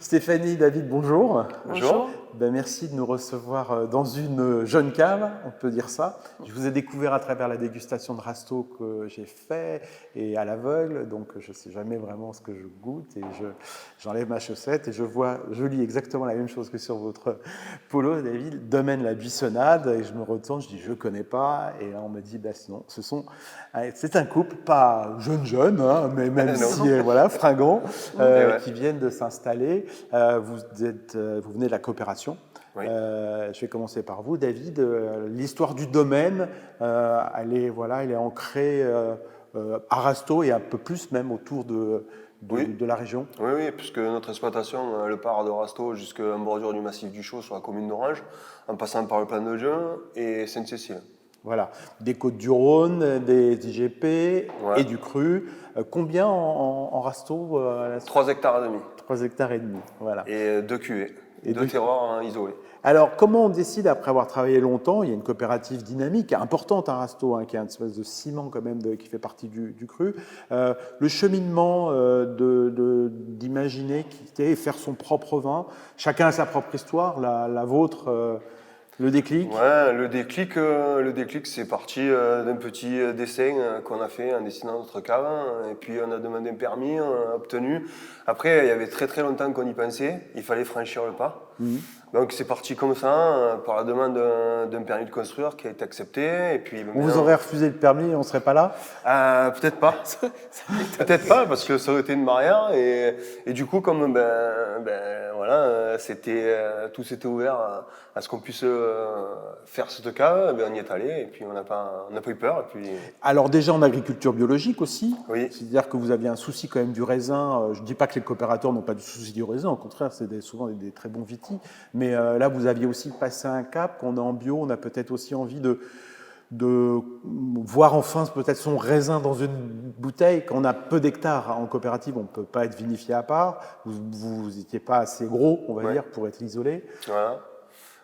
Stéphanie, David, bonjour. Bonjour. Merci de nous recevoir dans une jeune cave, on peut dire ça. Je vous ai découvert à travers la dégustation de Rasto que j'ai fait et à l'aveugle, donc je ne sais jamais vraiment ce que je goûte et j'enlève ma chaussette et je lis exactement la même chose que sur votre polo, David, Domaine la Buissonnade, et je me retourne, je dis je ne connais pas, et là on me dit non, c'est un couple, pas jeune, hein, mais même si voilà, fringant, qui viennent de s'installer. Vous venez de la coopération. Oui. Je vais commencer par vous, David. L'histoire du domaine, elle est ancrée à Rasto et un peu plus même autour de la région. Oui, puisque notre exploitation, elle part de Rasto jusqu'en bordure du massif du Chaux sur la commune d'Orange, en passant par le Plan de Jeun et Sainte-Cécile. Voilà, des Côtes-du-Rhône, des IGP et du cru. Combien en Rasto 3 hectares et demi. 3 hectares et demi, voilà. Et 2 cuvées, et 2 terroirs isolés. Alors, comment on décide, après avoir travaillé longtemps, il y a une coopérative dynamique, importante à Rasto, qui est un espèce de ciment quand même, qui fait partie du cru, le cheminement d'imaginer, quitter et faire son propre vin. Chacun a sa propre histoire, la vôtre... Le déclic? Ouais, le déclic, c'est parti d'un petit dessin qu'on a fait en dessinant notre cave. Et puis on a demandé un permis, on a obtenu. Après, il y avait très très longtemps qu'on y pensait. Il fallait franchir le pas. Donc c'est parti comme ça, par la demande d'un permis de construire qui a été accepté. Et puis, on vous aurait refusé le permis et on ne serait pas là? Peut-être pas. Peut-être pas, parce que ça aurait été une barrière. Et du coup, comme voilà, tout s'était ouvert à ce qu'on puisse faire cette cave, on y est allé et puis on n'a pas eu peur. Et puis... Alors déjà en agriculture biologique aussi, oui. C'est-à-dire que vous aviez un souci quand même du raisin. Je ne dis pas que les coopérateurs n'ont pas de souci du raisin, au contraire, c'est souvent des très bons vitis. Mais là, vous aviez aussi passé un cap, qu'on est en bio, on a peut-être aussi envie de voir enfin peut-être son raisin dans une bouteille. Quand on a peu d'hectares en coopérative, on ne peut pas être vinifié à part. Vous n'étiez pas assez gros, on va dire, pour être isolé. Voilà.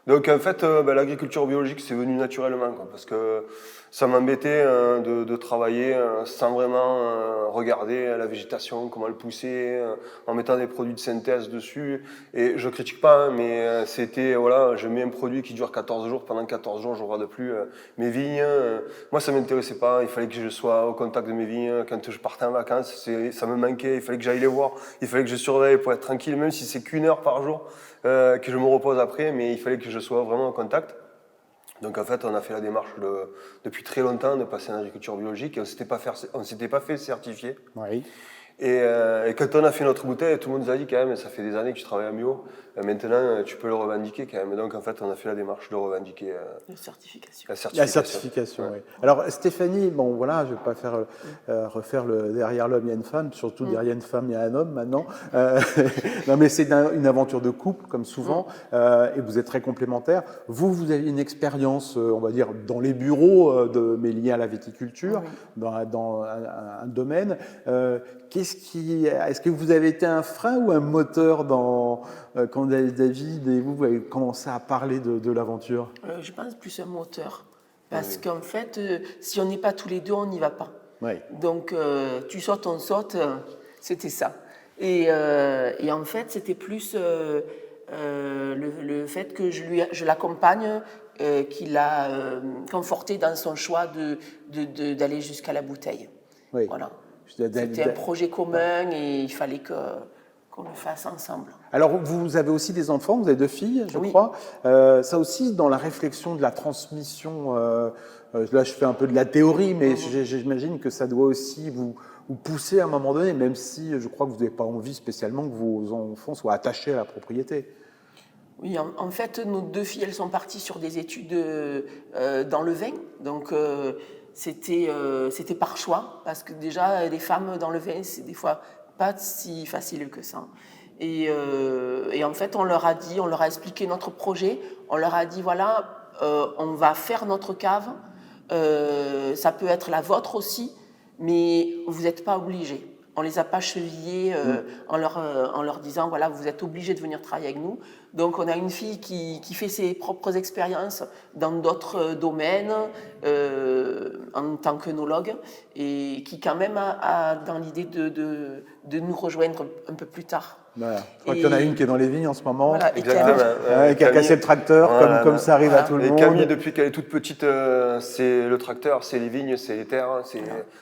Donc en fait, l'agriculture biologique, c'est venu naturellement, parce que ça m'embêtait de travailler sans vraiment regarder la végétation, comment elle poussait, en mettant des produits de synthèse dessus. Et je critique pas, mais c'était, voilà, je mets un produit qui dure 14 jours, pendant 14 jours, je ne regarde plus mes vignes. Moi, ça ne m'intéressait pas, il fallait que je sois au contact de mes vignes. Quand je partais en vacances, ça me manquait, il fallait que j'aille les voir, il fallait que je surveille pour être tranquille, même si c'est qu'une heure par jour. Que je me repose après, mais il fallait que je sois vraiment en contact. Donc en fait, on a fait la démarche depuis très longtemps de passer en agriculture biologique et on ne s'était pas fait certifier. Oui. Et quand on a fait notre bouteille, tout le monde nous a dit quand même, ça fait des années que tu travailles en bio, maintenant tu peux le revendiquer quand même. Et donc en fait, on a fait la démarche de revendiquer la certification. La certification, oui. Alors Stéphanie, bon voilà, je ne vais pas refaire derrière l'homme il y a une femme, surtout derrière une femme il y a un homme maintenant. Non mais c'est une aventure de couple comme souvent, et vous êtes très complémentaires. Vous avez une expérience, on va dire, dans les bureaux, mais liée à la viticulture, dans un domaine. Est-ce que vous avez été un frein ou un moteur quand David et vous avez commencé à parler de l'aventure? Je pense plus un moteur. Parce qu'en fait, si on n'est pas tous les deux, on n'y va pas. Oui. Donc, tu sautes, on saute, c'était ça. Et en fait, c'était plus le fait que je l'accompagne, qu'il a conforté dans son choix d'aller jusqu'à la bouteille. Oui. Voilà. C'était un projet commun et il fallait qu'on le fasse ensemble. Alors, vous avez aussi des enfants, vous avez 2 filles, je crois. Ça aussi, dans la réflexion de la transmission, là je fais un peu de la théorie, mais j'imagine que ça doit aussi vous pousser à un moment donné, même si je crois que vous n'avez pas envie spécialement que vos enfants soient attachés à la propriété. Oui, en fait, nos 2 filles, elles sont parties sur des études dans le vin, donc c'était par choix, parce que déjà, les femmes dans le vin, c'est des fois pas si facile que ça. Et en fait, on leur a expliqué notre projet, on leur a dit, voilà, on va faire notre cave, ça peut être la vôtre aussi, mais vous n'êtes pas obligés. On ne les a pas chevillés en leur disant, voilà, vous êtes obligés de venir travailler avec nous. Donc, on a une fille qui fait ses propres expériences dans d'autres domaines, en tant qu'œnologue, et qui quand même a dans l'idée de nous rejoindre un peu plus tard. Voilà. Je crois qu'il y en a une qui est dans les vignes en ce moment, Voilà, et Exactement. qui a cassé le tracteur, Voilà, comme ça arrive à tout le Et monde. Camille, depuis qu'elle est toute petite, c'est le tracteur, c'est les vignes, c'est les terres,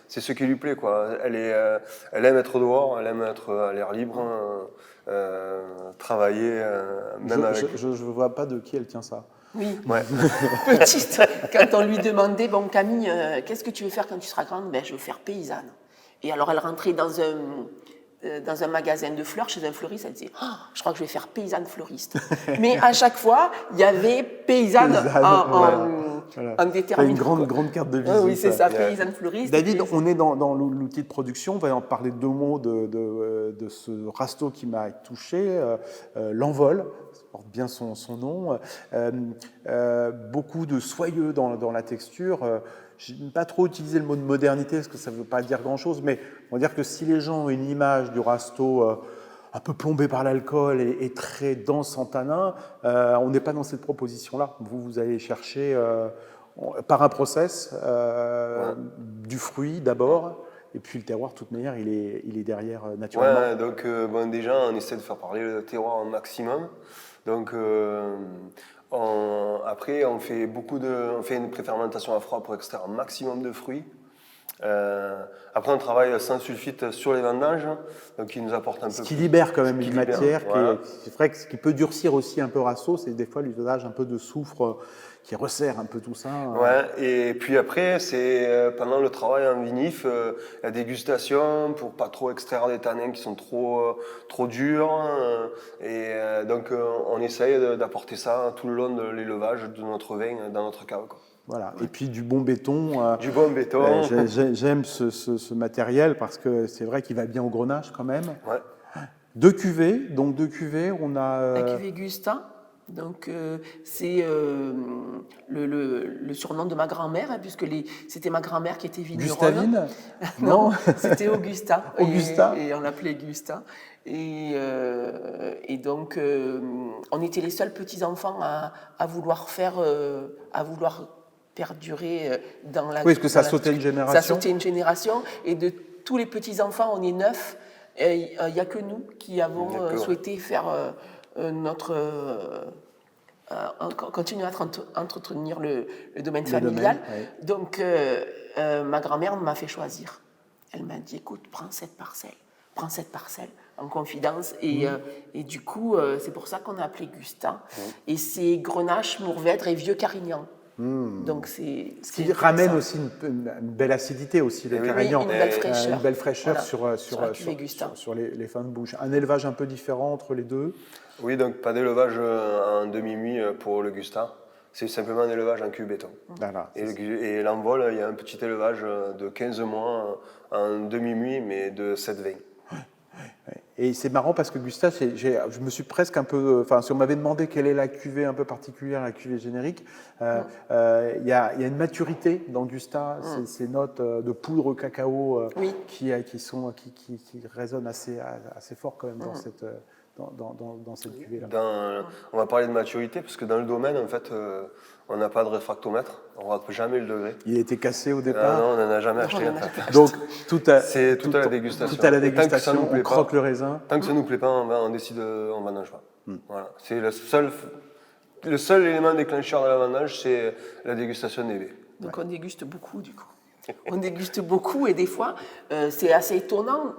c'est ce qui lui plaît, quoi. Elle aime être dehors, elle aime être à l'air libre, travailler, même avec. Je ne vois pas de qui elle tient ça. Oui, Ouais. petite, quand on lui demandait, bon Camille, qu'est-ce que tu veux faire quand tu seras grande? Ben, je veux faire paysanne. Et alors elle rentrait dans un magasin de fleurs, chez un fleuriste, elle disait, oh, je crois que je vais faire paysanne fleuriste. Mais à chaque fois, il y avait paysanne en déterminant. Une grande carte de visite. Oui, c'est ça, paysanne fleuriste. David, on est dans l'outil de production, on va en parler 2 mots de ce rasto qui m'a touché, l'Envol, ça porte bien son nom, beaucoup de soyeux dans la texture. Je n'aime pas trop utiliser le mot de modernité parce que ça ne veut pas dire grand-chose, mais on va dire que si les gens ont une image du rasto un peu plombé par l'alcool et très dense en tanin, on n'est pas dans cette proposition-là. Vous allez chercher par un process du fruit d'abord, et puis le terroir, de toute manière, il est derrière naturellement. Ouais, donc déjà, on essaie de faire parler le terroir au maximum. Donc après, on fait une préfermentation à froid pour extraire un maximum de fruits. Après, on travaille sans sulfite sur les vendanges, donc qui nous apporte un peu. Ce qui libère quand même une matière. Voilà. C'est vrai que ce qui peut durcir aussi un peu rasso, c'est des fois l'usage un peu de soufre qui resserre un peu tout ça. Ouais, et puis après, c'est pendant le travail en vinif, la dégustation pour pas trop extraire des tanins qui sont trop durs. Donc, on essaye d'apporter ça tout le long de l'élevage de notre vin dans notre cave, quoi. Voilà. Et puis du bon béton. Du bon béton. J'aime ce matériel parce que c'est vrai qu'il va bien au grenache quand même. Ouais. 2 cuvées, donc 2 cuvées, on a... La cuvée Gustin, donc c'est le surnom de ma grand-mère, hein, puisque c'était ma grand-mère qui était vigneronne. Gustavine. Non, c'était Augusta. Augusta. Et on l'appelait Gusta. Et donc, on était les seuls petits-enfants à vouloir perdurer dans la... Oui, parce que ça sautait une génération. Ça sautait une génération. Et de tous les petits-enfants, on est 9. Il n'y a que nous qui avons souhaité faire continuer à entretenir le domaine familial. Oui. Donc, ma grand-mère m'a fait choisir. Elle m'a dit, écoute, prends cette parcelle en confidence. Et du coup, c'est pour ça qu'on a appelé Gustin. Et c'est Grenache, Mourvèdre et Vieux Carignan. Donc ce qui ramène aussi une belle acidité aussi, le Carignan. Une belle fraîcheur. Une belle fraîcheur voilà. sur les fins de bouche. Un élevage un peu différent entre les deux. Oui, donc pas d'élevage en demi-muit pour le Gustin. C'est simplement un élevage en cube béton. Voilà, et l'Envol, il y a un petit élevage de 15 mois en demi-muit, mais de 7-20. Et c'est marrant parce que Gustave, je me suis presque un peu... Enfin, si on m'avait demandé quelle est la cuvée un peu particulière, la cuvée générique, il y a une maturité dans Gustave, ces notes de poudre cacao qui résonnent assez fort quand même dans cette... Dans cette cuvée-là. On va parler de maturité, parce que dans le domaine, en fait, on n'a pas de réfractomètre, on ne rate jamais le degré. Il a été cassé au départ. Non, on n'en a jamais acheté. En fait. Donc, c'est tout à la dégustation. Tout à la dégustation, on croque le raisin. Tant que ça ne nous plaît pas, on décide, on vendange pas. Voilà. C'est le seul élément déclencheur de la vendange, c'est la dégustation des baies. Donc on déguste beaucoup, du coup. On déguste beaucoup et des fois, c'est assez étonnant.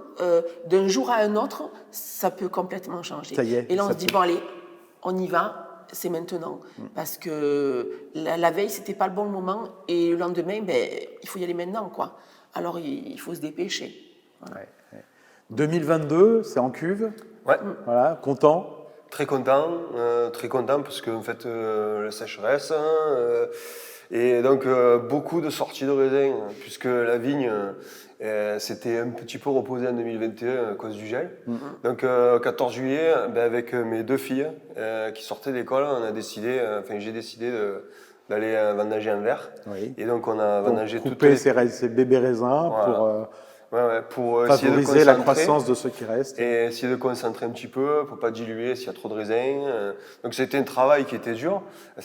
D'un jour à un autre, ça peut complètement changer. Ça y est, et là, on se dit, bon, allez, on y va, c'est maintenant. Parce que la veille, c'était pas le bon moment. Et le lendemain, il faut y aller maintenant, quoi. Alors, il faut se dépêcher. Voilà. Ouais. 2022, c'est en cuve. Ouais. Voilà, content. Très content parce que, en fait, la sécheresse... et donc, beaucoup de sorties de raisins, puisque la vigne s'était un petit peu reposée en 2021 à cause du gel. Donc, 14 juillet, avec mes 2 filles qui sortaient d'école, j'ai décidé d'aller vendanger en verre. Oui. Et donc, on a vendangé couper ces bébés raisins pour essayer de favoriser la concentrer. croissance de ceux qui restent. Et essayer de concentrer un petit peu pour pas diluer s'il y a trop de raisins. Donc c'était un travail qui était dur.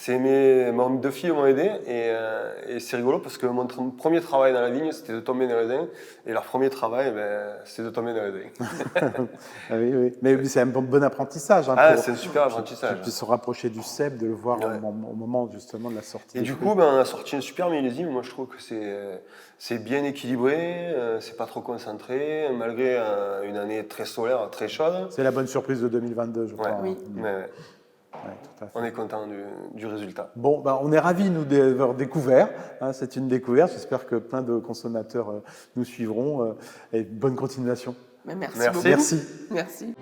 Mes deux filles m'ont aidé et c'est rigolo parce que mon premier travail dans la vigne c'était de tomber des raisins et leur premier travail c'est de tomber des raisins. Ah oui, oui. Mais c'est un bon apprentissage. Hein, C'est un super apprentissage. Qu'ils puissent se rapprocher du cep, de le voir au moment justement de la sortie. Et du coup, on a sorti un super millésime. Moi, je trouve que c'est bien équilibré, c'est pas trop concentré, malgré une année très solaire, très chaude. C'est la bonne surprise de 2022, je crois. Oui. Ouais, tout à fait. On est content du résultat. Bon, on est ravis, nous, d'avoir découvert. Hein, c'est une découverte. J'espère que plein de consommateurs nous suivront. Et bonne continuation. Merci Merci. beaucoup. Merci. Merci.